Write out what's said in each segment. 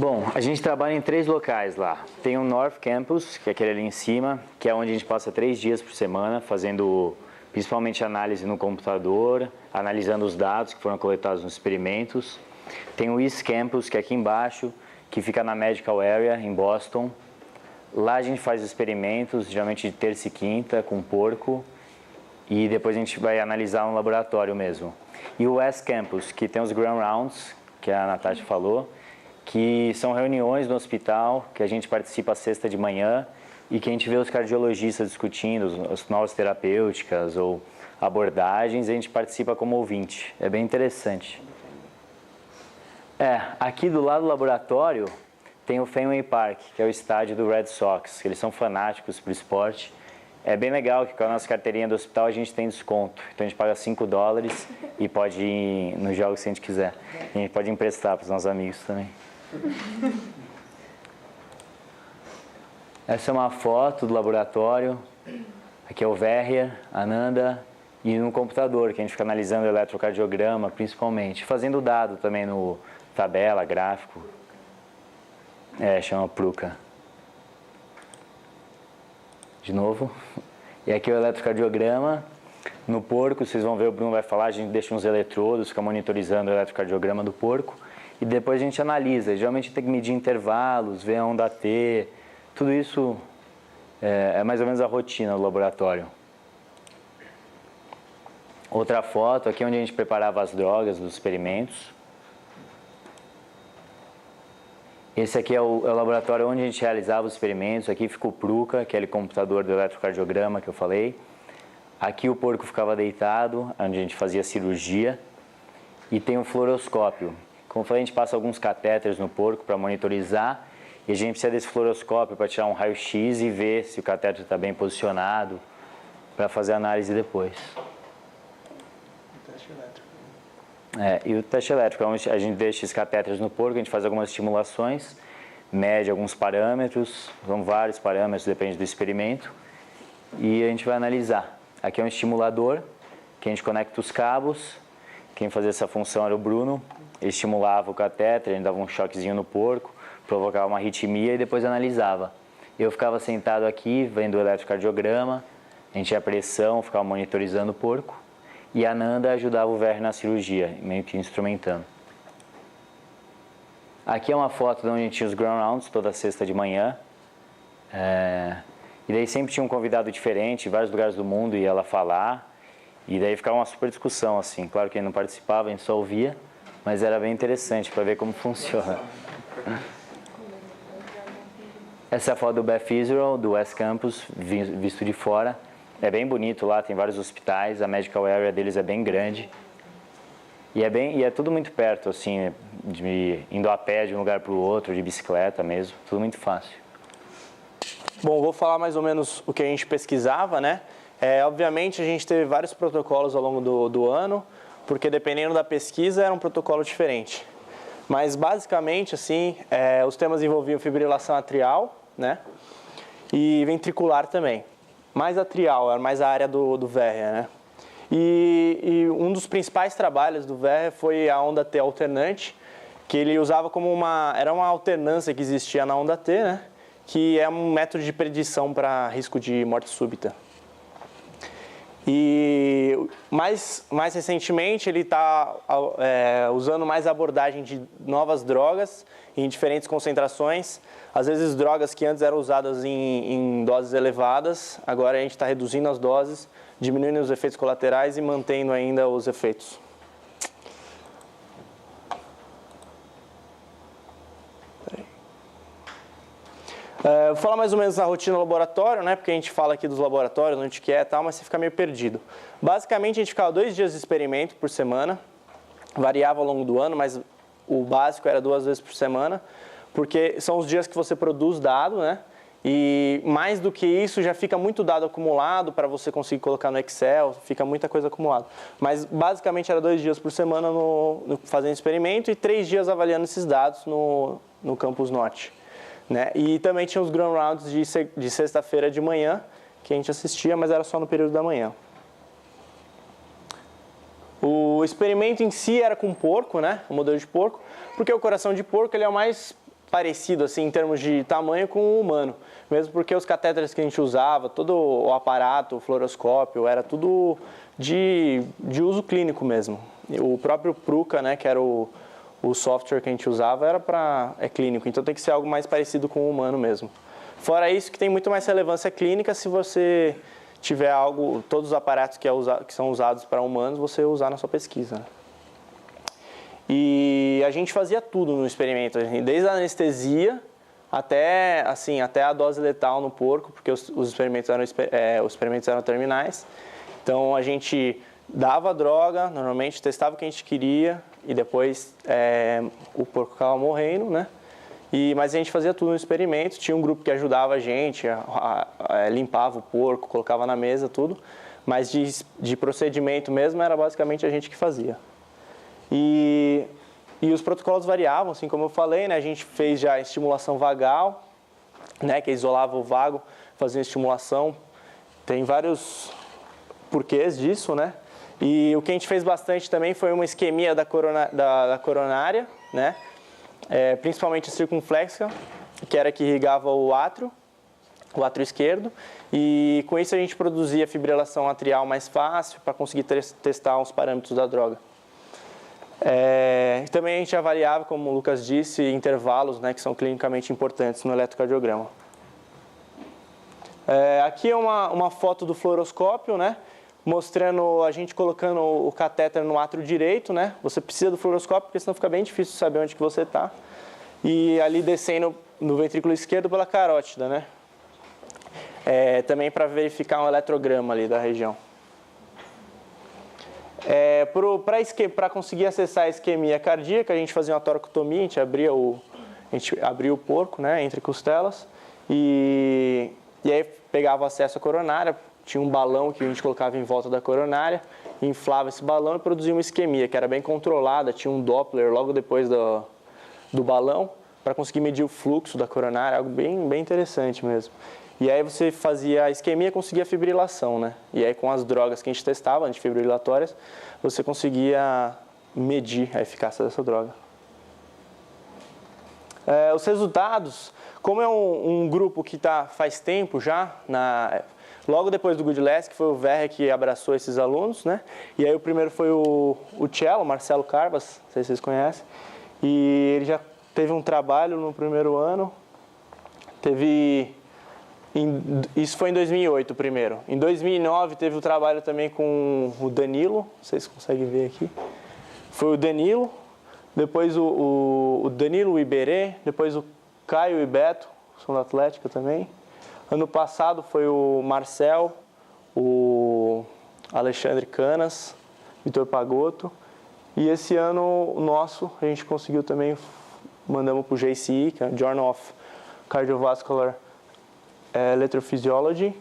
Bom, a gente trabalha em 3 locais lá. Tem o North Campus, que é aquele ali em cima, que é onde a gente passa 3 dias por semana fazendo principalmente análise no computador, analisando os dados que foram coletados nos experimentos. Tem o East Campus, que é aqui embaixo, que fica na Medical Area, em Boston. Lá a gente faz experimentos, geralmente de terça e quinta, com porco, e depois a gente vai analisar no laboratório mesmo. E o West Campus, que tem os Grand Rounds, que a Natasha falou, que são reuniões no hospital, que a gente participa sexta de manhã e que a gente vê os cardiologistas discutindo as novas terapêuticas ou abordagens e a gente participa como ouvinte. É bem interessante. Aqui do lado do laboratório tem o Fenway Park, que é o estádio do Red Sox, que eles são fanáticos por esporte. É bem legal que com a nossa carteirinha do hospital a gente tem desconto. Então a gente paga $5 e pode ir nos jogos se a gente quiser. E a gente pode emprestar para os nossos amigos também. Essa é uma foto do laboratório. Aqui é o Verrier, Ananda, e no computador, que a gente fica analisando o eletrocardiograma, principalmente. Fazendo dado também no tabela, gráfico. Chama Pruca. De novo. E aqui é o eletrocardiograma. No porco, vocês vão ver, o Bruno vai falar, a gente deixa uns eletrodos, fica monitorizando o eletrocardiograma do porco. E depois a gente analisa. Geralmente tem que medir intervalos, ver a onda T. Tudo isso é mais ou menos a rotina do laboratório. Outra foto, aqui é onde a gente preparava as drogas dos experimentos. Esse aqui é o laboratório onde a gente realizava os experimentos. Aqui fica o Pruca, aquele computador do eletrocardiograma que eu falei. Aqui o porco ficava deitado, onde a gente fazia cirurgia. E tem o fluoroscópio. Como eu falei, a gente passa alguns catéteres no porco para monitorizar. E a gente precisa desse fluoroscópio para tirar um raio-x e ver se o catéter está bem posicionado, para fazer a análise depois. O teste elétrico. E o teste elétrico, a gente deixa esses catéteres no porco, a gente faz algumas estimulações, mede alguns parâmetros, são vários parâmetros, depende do experimento, e a gente vai analisar. Aqui é um estimulador, que a gente conecta os cabos. Quem fazia essa função era o Bruno. Ele estimulava o catéter, ele dava um choquezinho no porco, provocava uma arritmia e depois analisava. Eu ficava sentado aqui, vendo o eletrocardiograma, a gente ia pressão, ficava monitorizando o porco. E a Nanda ajudava o Verre na cirurgia, meio que instrumentando. Aqui é uma foto de onde a gente tinha os ground rounds toda sexta de manhã. E daí sempre tinha um convidado diferente, em vários lugares do mundo, ia lá falar. E daí ficava uma super discussão, assim. Claro que ele não participava, a gente só ouvia, mas era bem interessante para ver como funciona. Essa é a foto do Beth Israel, do West Campus, visto de fora. É bem bonito lá, tem vários hospitais, a medical area deles é bem grande. E é tudo muito perto, assim, indo a pé de um lugar para o outro, de bicicleta mesmo, tudo muito fácil. Bom, vou falar mais ou menos o que a gente pesquisava, né? Obviamente a gente teve vários protocolos ao longo do ano, porque dependendo da pesquisa era um protocolo diferente. Mas basicamente, assim, os temas envolviam fibrilação atrial, né? E ventricular também. Mais atrial, era mais a área do Verrier, né? E um dos principais trabalhos do Verrier foi a onda T alternante, que ele usava como era uma alternância que existia na onda T, né? Que é um método de predição para risco de morte súbita. E mais recentemente ele está usando mais a abordagem de novas drogas em diferentes concentrações. Às vezes drogas que antes eram usadas em doses elevadas, agora a gente está reduzindo as doses, diminuindo os efeitos colaterais e mantendo ainda os efeitos. Vou falar mais ou menos na rotina do laboratório, né? Porque a gente fala aqui dos laboratórios, onde que é e tal, mas você fica meio perdido. Basicamente, a gente ficava 2 dias de experimento por semana, variava ao longo do ano, mas o básico era 2 vezes por semana, porque são os dias que você produz dado, né? E mais do que isso, já fica muito dado acumulado para você conseguir colocar no Excel, fica muita coisa acumulada. Mas basicamente era 2 dias por semana fazendo experimento e 3 dias avaliando esses dados no Campus Norte. Né? E também tinha os ground rounds de sexta-feira de manhã, que a gente assistia, mas era só no período da manhã. O experimento em si era com porco, né? O modelo de porco, porque o coração de porco ele é o mais parecido assim em termos de tamanho com o humano, mesmo porque os catéteres que a gente usava, todo o aparato, o fluoroscópio, era tudo de uso clínico mesmo. O próprio Pruca, né, que era o software que a gente usava, é clínico, então tem que ser algo mais parecido com o humano mesmo. Fora isso, que tem muito mais relevância clínica se você tiver todos os aparatos que são usados para humanos, você usar na sua pesquisa, né? E a gente fazia tudo no experimento, desde a anestesia até a dose letal no porco, porque os experimentos eram terminais. Então a gente dava a droga, normalmente testava o que a gente queria e depois o porco ficava morrendo, né? Mas a gente fazia tudo no experimento, tinha um grupo que ajudava a gente, limpava o porco, colocava na mesa, tudo. Mas de procedimento mesmo era basicamente a gente que fazia. E os protocolos variavam, assim como eu falei, né? A gente fez já estimulação vagal, né? Que isolava o vago, fazia estimulação. Tem vários porquês disso, né? E o que a gente fez bastante também foi uma isquemia da coronária, né? Principalmente a circunflexa, que era que irrigava o átrio esquerdo. E com isso a gente produzia fibrilação atrial mais fácil para conseguir testar os parâmetros da droga. Também a gente avaliava, como o Lucas disse, intervalos, né, que são clinicamente importantes no eletrocardiograma. Aqui é uma foto do fluoroscópio, né, mostrando a gente colocando o catéter no átrio direito, né? Você precisa do fluoroscópio porque senão fica bem difícil saber onde que você está. E ali descendo no ventrículo esquerdo pela carótida, né? Também para verificar um eletrograma ali da região. Para conseguir acessar a isquemia cardíaca, a gente fazia uma toracotomia, a gente abria o porco, né, entre costelas, e aí pegava o acesso à coronária, tinha um balão que a gente colocava em volta da coronária, inflava esse balão e produzia uma isquemia, que era bem controlada, tinha um Doppler logo depois do balão, para conseguir medir o fluxo da coronária, algo bem, bem interessante mesmo. E aí você fazia a isquemia e conseguia a fibrilação, né? E aí com as drogas que a gente testava, antifibrilatórias, você conseguia medir a eficácia dessa droga. Os resultados, como é um grupo que está faz tempo já, logo depois do Good Last, que foi o Verre que abraçou esses alunos, né? E aí o primeiro foi o Cello, Marcelo Carbas, não sei se vocês conhecem, e ele já teve um trabalho no primeiro ano, isso foi em 2008 primeiro. Em 2009 teve o trabalho também com o Danilo, vocês conseguem ver aqui. Foi o Danilo, depois o Danilo Iberê, depois o Caio e Beto, são da Atlética também. Ano passado foi o Marcel, o Alexandre Canas, Vitor Pagotto. E esse ano o nosso, a gente conseguiu também, mandamos para o JCE, que é o Journal of Cardiovascular Electrophysiology.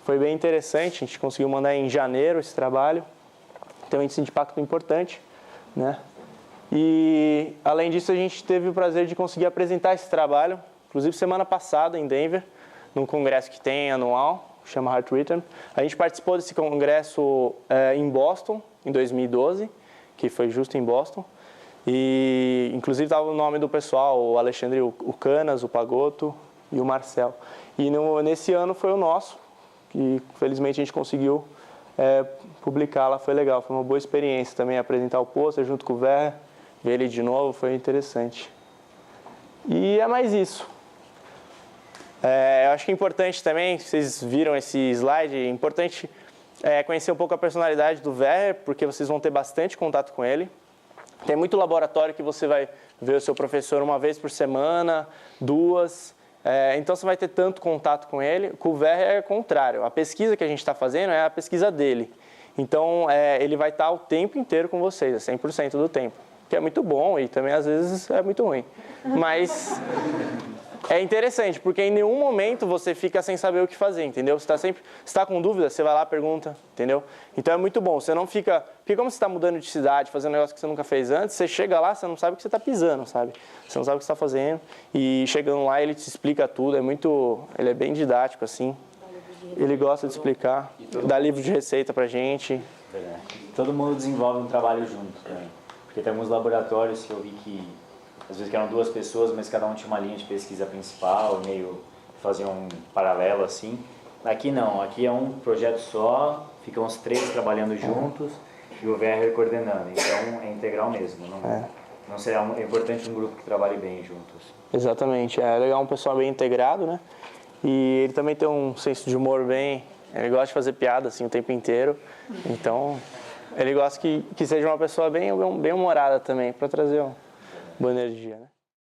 Foi bem interessante, a gente conseguiu mandar em janeiro esse trabalho. Tem um índice de impacto importante, né? E além disso a gente teve o prazer de conseguir apresentar esse trabalho, inclusive semana passada em Denver, num congresso que tem anual, chama Heart Rhythm. A gente participou desse congresso em Boston, em 2012, que foi justo em Boston. E inclusive estava o nome do pessoal, o Alexandre, o Canas, o Pagotto e o Marcel. E nesse ano foi o nosso, que felizmente a gente conseguiu publicar lá, foi legal, foi uma boa experiência também apresentar o pôster junto com o Verre, ver ele de novo, foi interessante. E é mais isso. Eu acho que é importante também, vocês viram esse slide, é importante conhecer um pouco a personalidade do Verre, porque vocês vão ter bastante contato com ele. Tem muito laboratório que você vai ver o seu professor uma vez por semana, duas. Então você vai ter tanto contato com ele. Com o Verre é o contrário. A pesquisa que a gente está fazendo é a pesquisa dele. Então ele vai estar o tempo inteiro com vocês, 100% do tempo. Que é muito bom e também às vezes é muito ruim. Mas é interessante, porque em nenhum momento você fica sem saber o que fazer, entendeu? Você está com dúvida, você vai lá, pergunta, entendeu? Então é muito bom, você não fica... Porque como você está mudando de cidade, fazendo um negócio que você nunca fez antes, você chega lá, você não sabe o que você está pisando, sabe? Você não sabe o que você está fazendo. E chegando lá, ele te explica tudo, ele é bem didático, assim. Ele gosta de explicar, dá livro de receita pra gente. Todo mundo desenvolve um trabalho junto também. Porque tem alguns laboratórios que eu vi que às vezes que eram 2 pessoas, mas cada um tinha uma linha de pesquisa principal, meio faziam um paralelo assim. Aqui não, aqui é um projeto só, ficam os 3 trabalhando juntos e o VR coordenando, então é integral mesmo. Não seria é importante um grupo que trabalhe bem juntos. Exatamente, é legal um pessoal bem integrado, né? E ele também tem um senso de humor bem... Ele gosta de fazer piada assim o tempo inteiro, então ele gosta que seja uma pessoa bem humorada também, para trazer uma boa energia, né?